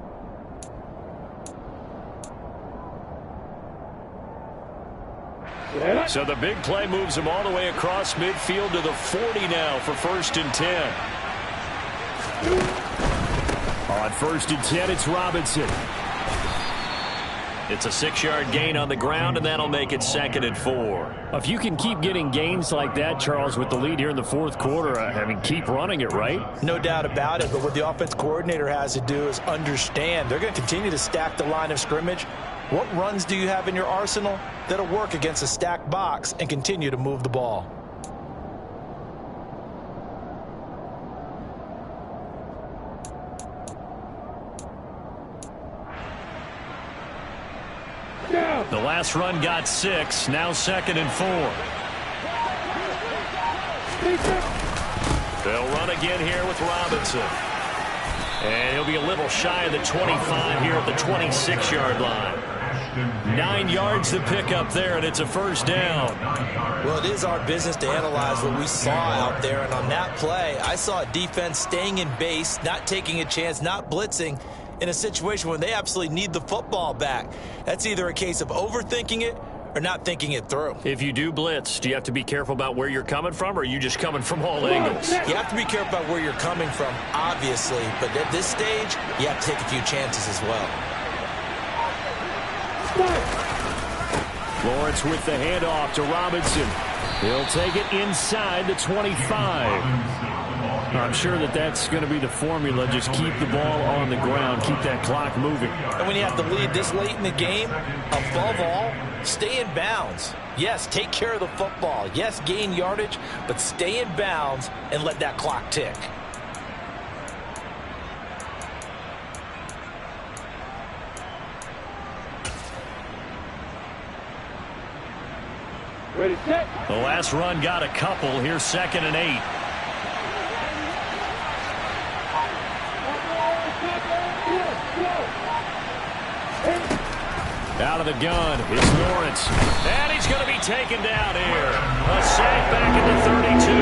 So the big play moves him all the way across midfield to the 40 now for 1st and 10. On 1st and 10, it's Robinson. It's a 6-yard gain on the ground, and that'll make it 2nd and 4. If you can keep getting gains like that, Charles, with the lead here in the 4th quarter, I mean, keep running it, right? No doubt about it, but what the offense coordinator has to do is understand they're going to continue to stack the line of scrimmage. What runs do you have in your arsenal that'll work against a stacked box and continue to move the ball? The last run got 6. Now 2nd and 4. They'll run again here with Robinson. And he'll be a little shy of the 25 here at the 26-yard line. 9 yards to pick up there, and it's a 1st down. Well, it is our business to analyze what we saw out there, and on that play, I saw a defense staying in base, not taking a chance, not blitzing, in a situation when they absolutely need the football back. That's either a case of overthinking it or not thinking it through. If you do blitz, do you have to be careful about where you're coming from, or are you just coming from all angles? You have to be careful about where you're coming from, obviously, but at this stage, you have to take a few chances as well. Lawrence with the handoff to Robinson. He'll take it inside the 25. I'm sure that's going to be the formula. Just keep the ball on the ground. Keep that clock moving. And when you have the lead this late in the game, above all, stay in bounds. Yes, take care of the football. Yes, gain yardage, but stay in bounds and let that clock tick. Ready, set. The last run got a couple. Here's 2nd and 8. Out of the gun is Lawrence. And he's going to be taken down here. A sack back at the 32.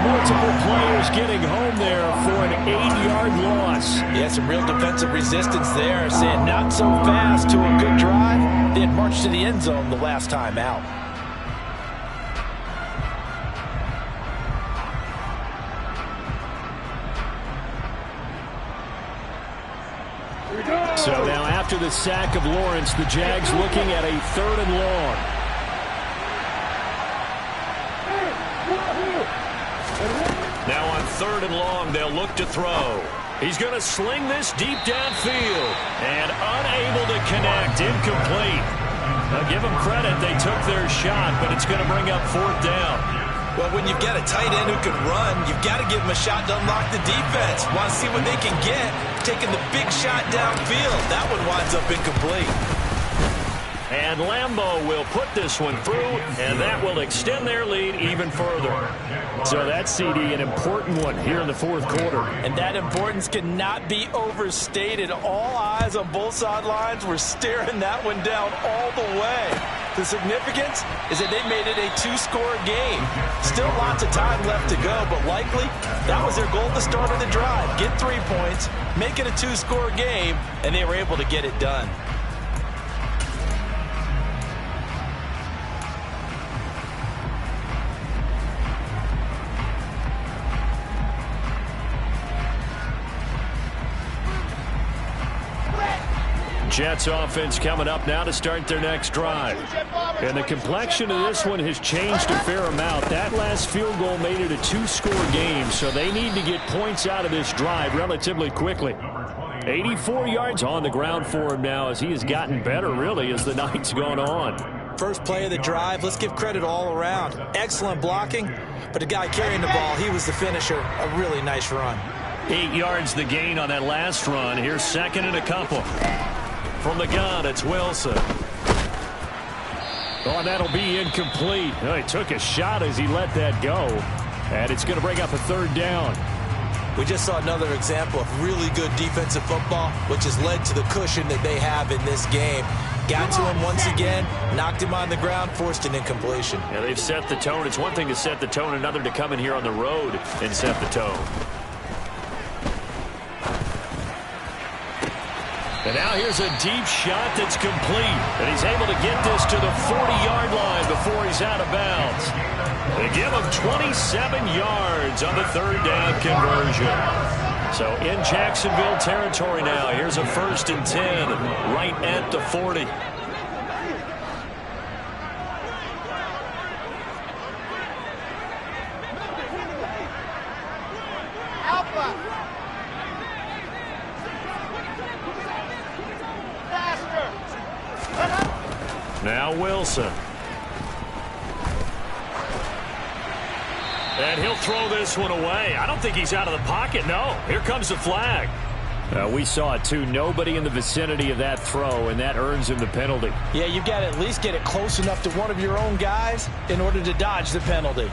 Multiple players getting home there for an 8-yard loss. Yeah, some real defensive resistance there, saying not so fast to a good drive. They had marched to the end zone the last time out. So now after the sack of Lawrence, the Jags looking at a 3rd and long. Now on 3rd and long, they'll look to throw. He's going to sling this deep downfield. And unable to connect. Incomplete. Now give them credit. They took their shot, but it's going to bring up 4th down. Well, when you've got a tight end who can run, you've got to give him a shot to unlock the defense. Want to see what they can get, taking the big shot downfield. That one winds up incomplete. And Lambeau will put this one through, and that will extend their lead even further. So that's, CD, an important one here in the 4th quarter. And that importance cannot be overstated. All eyes on both sidelines were staring that one down all the way. The significance is that they made it a 2-score game. Still lots of time left to go, but likely that was their goal at the start of the drive. Get 3 points, make it a 2-score game, and they were able to get it done. Jets offense coming up now to start their next drive. And the complexion of this one has changed a fair amount. That last field goal made it a 2-score game, so they need to get points out of this drive relatively quickly. 84 yards on the ground for him now as he has gotten better, really, as the night's gone on. First play of the drive, let's give credit all around. Excellent blocking, but the guy carrying the ball, he was the finisher. A really nice run. 8 yards the gain on that last run. Here's 2nd and a couple. From the gun, it's Wilson. Oh, and that'll be incomplete. Oh, he took a shot as he let that go. And it's going to bring up a third down. We just saw another example of really good defensive football, which has led to the cushion that they have in this game. Got to him once again, knocked him on the ground, forced an incompletion. Yeah, they've set the tone. It's one thing to set the tone, another to come in here on the road and set the tone. And now here's a deep shot that's complete. And he's able to get this to the 40-yard line before he's out of bounds. They give him 27 yards on the third down conversion. So in Jacksonville territory now. Here's a 1st and 10 right at the 40. Alpha. Faster. Now Wilson. And he'll throw this one away. I don't think he's out of the pocket. No. Here comes the flag. We saw it, too. Nobody in the vicinity of that throw, and that earns him the penalty. Yeah, you've got to at least get it close enough to one of your own guys in order to dodge the penalty.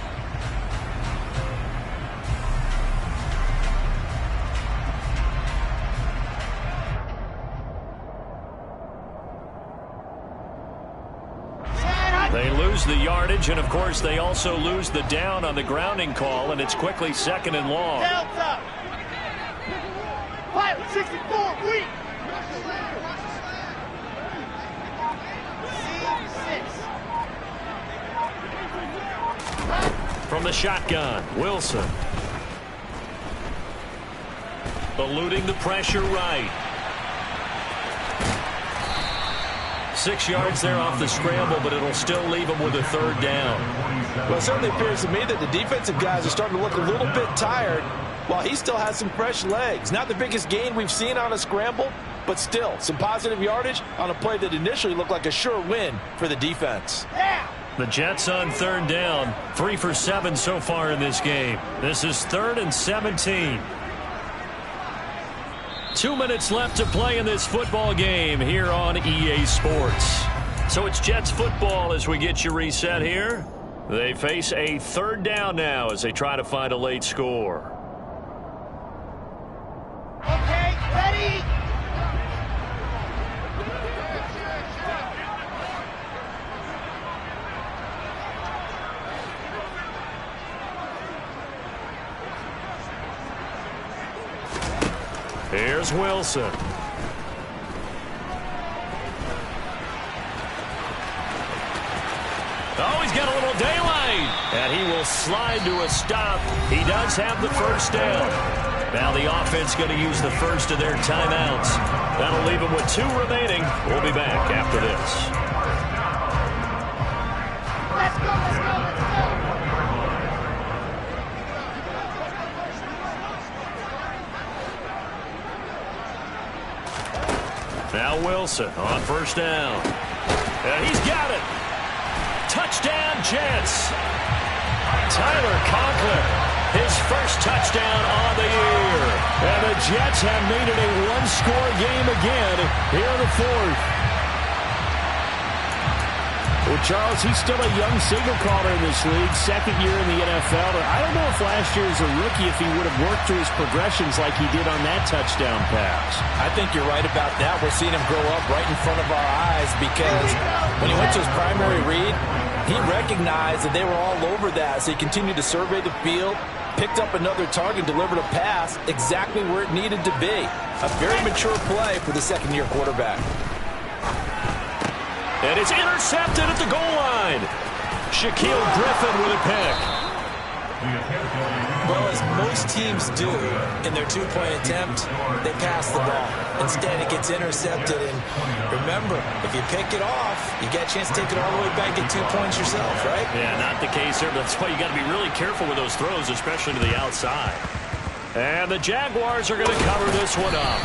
They lose the yardage, and, of course, they also lose the down on the grounding call, and it's quickly 2nd and long. Delta. Pilot 64, weak. C6. From the shotgun, Wilson. Eluding the pressure right. 6 yards there off the scramble, but it'll still leave him with a third down. Well, it certainly appears to me that the defensive guys are starting to look a little bit tired while he still has some fresh legs. Not the biggest gain we've seen on a scramble, but still some positive yardage on a play that initially looked like a sure win for the defense. The Jets on third down, 3 for 7 so far in this game. This is 3rd and 17. 2 minutes left to play in this football game here on EA Sports. So it's Jets football as we get you reset here. They face a third down now as they try to find a late score. Okay, ready. Here's Wilson. Oh, he's got a little daylight. And he will slide to a stop. He does have the first down. Now the offense going to use the first of their timeouts. That'll leave them with 2 remaining. We'll be back after this. Let's go, let's go, let's go. Now Wilson on first down. And he's got it. Touchdown, Jets. Tyler Conklin, his first touchdown on the year. And the Jets have made it a one-score game again here in the 4th. Well, Charles, he's still a young signal caller in this league, 2nd year in the NFL. I don't know if last year as a rookie if he would have worked through his progressions like he did on that touchdown pass. I think you're right about that. We're seeing him grow up right in front of our eyes because when he went to his primary read, he recognized that they were all over that. So he continued to survey the field, picked up another target, delivered a pass exactly where it needed to be. A very mature play for the 2nd-year quarterback. And it's intercepted at the goal line. Shaquille Griffin with a pick. Well, as most teams do in their 2-point attempt, they pass the ball. Instead, it gets intercepted. And remember, if you pick it off, you get a chance to take it all the way back, get 2 points yourself, right? Yeah, not the case here. That's why you got to be really careful with those throws, especially to the outside. And the Jaguars are going to cover this one up.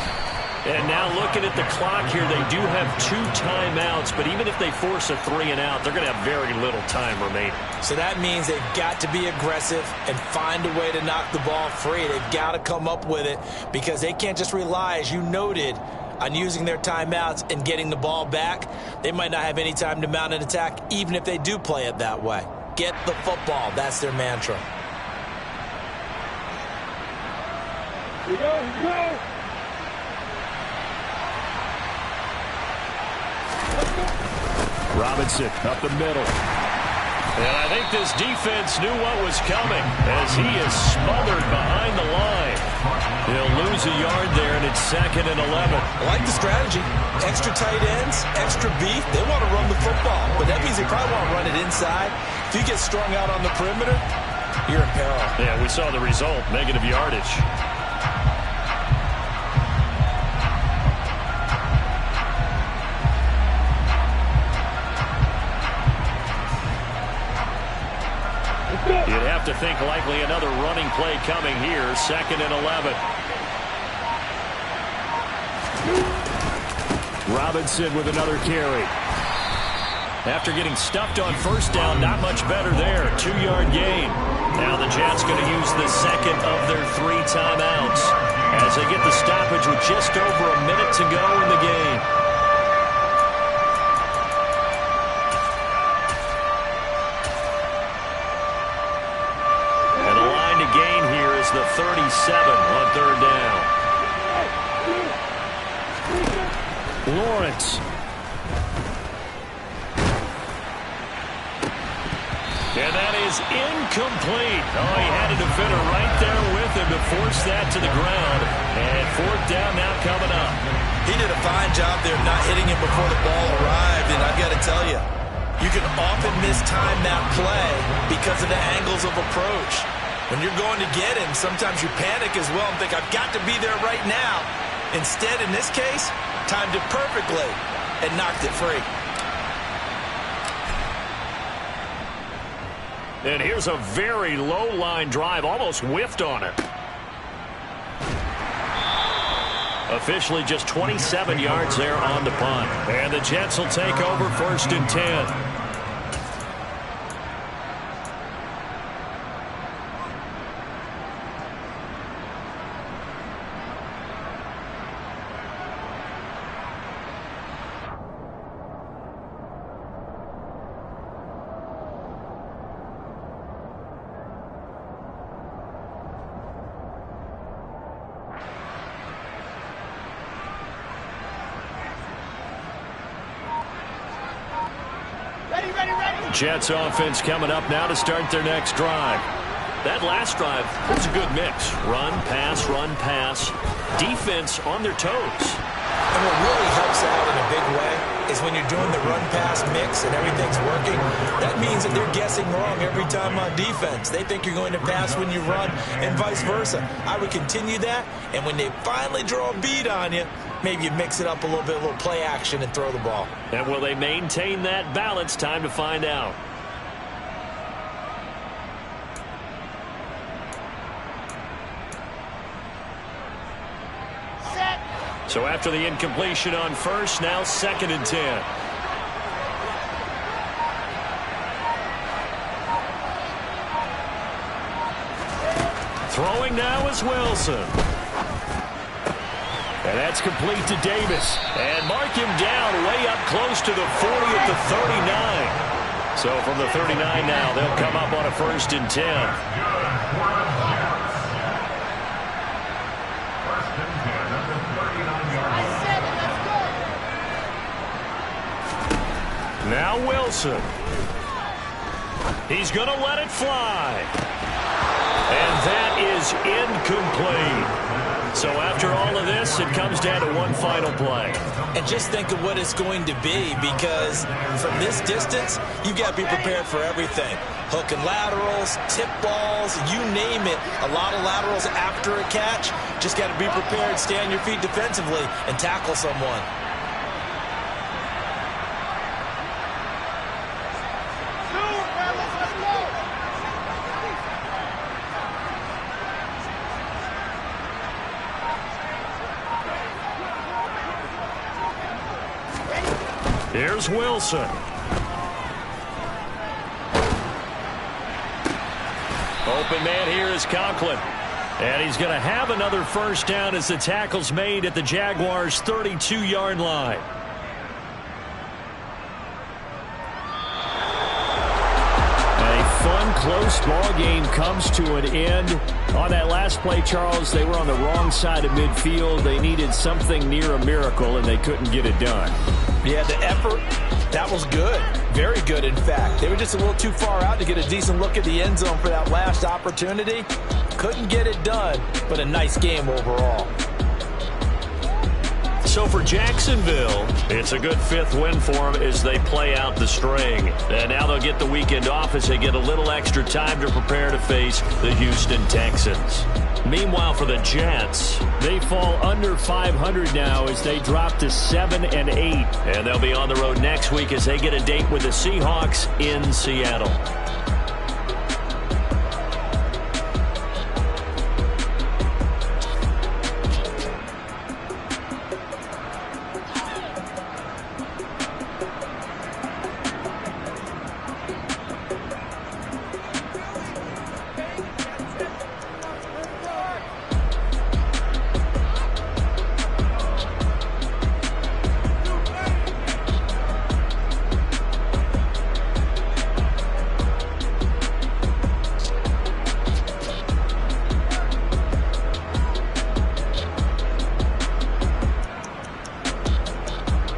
And now looking at the clock here, they do have 2 timeouts, but even if they force a 3 and out, they're going to have very little time remaining. So that means they've got to be aggressive and find a way to knock the ball free. They've got to come up with it because they can't just rely, as you noted, on using their timeouts and getting the ball back. They might not have any time to mount an attack, even if they do play it that way. Get the football. That's their mantra. Here we go, here we go. Robinson up the middle. And I think this defense knew what was coming as he is smothered behind the line. He'll lose a yard there, and it's 2nd and 11. I like the strategy. Extra tight ends, extra beef. They want to run the football, but that means they probably want to run it inside. If you get strung out on the perimeter, you're in peril. Yeah, we saw the result, negative yardage. You'd have to think likely another running play coming here, 2nd and 11. Robinson with another carry. After getting stuffed on first down, not much better there. 2-yard gain. Now the Jets going to use the second of their 3 timeouts as they get the stoppage with just over a minute to go in the game. And the line to gain here is the 37 on 3rd down. Lawrence. And that is incomplete. Oh, he had a defender right there with him to force that to the ground. And 4th down now coming up. He did a fine job there not hitting him before the ball arrived, and I've got to tell you, you can often mistime that play because of the angles of approach. When you're going to get him, sometimes you panic as well and think, I've got to be there right now. Instead, in this case, timed it perfectly and knocked it free. And here's a very low line drive, almost whiffed on it. Officially just 27 yards there on the punt. And the Jets will take over 1st and 10. Jets offense coming up now to start their next drive. That last drive was a good mix. Run, pass. Defense on their toes. And what really helps out in a big way is when you're doing the run-pass mix and everything's working, that means that they're guessing wrong every time on defense. They think you're going to pass when you run and vice versa. I would continue that, and when they finally draw a bead on you, maybe you mix it up a little bit, a little play action, and throw the ball. And will they maintain that balance? Time to find out. Set. So after the incompletion on first, now 2nd and 10. Throwing now is Wilson. And that's complete to Davis. And mark him down way up close to the 40 at the 39. So from the 39 now, they'll come up on a 1st and 10. Now Wilson. He's going to let it fly. And that is incomplete. So after all of this, it comes down to one final play. And just think of what it's going to be, because from this distance, you've got to be prepared for everything. Hook and laterals, tip balls, you name it. A lot of laterals after a catch. Just got to be prepared, stay on your feet defensively, and tackle someone. Here's Wilson. Open man here is Conklin. And he's going to have another first down as the tackle's made at the Jaguars' 32-yard line. Fun, close ball game comes to an end. On that last play, Charles, they were on the wrong side of midfield. They needed something near a miracle, and they couldn't get it done. Yeah, the effort, that was good. Very good, in fact. They were just a little too far out to get a decent look at the end zone for that last opportunity. Couldn't get it done, but a nice game overall. So for Jacksonville, it's a good fifth win for them as they play out the string. And now they'll get the weekend off as they get a little extra time to prepare to face the Houston Texans. Meanwhile, for the Jets, they fall under 500 now as they drop to 7-8. And they'll be on the road next week as they get a date with the Seahawks in Seattle.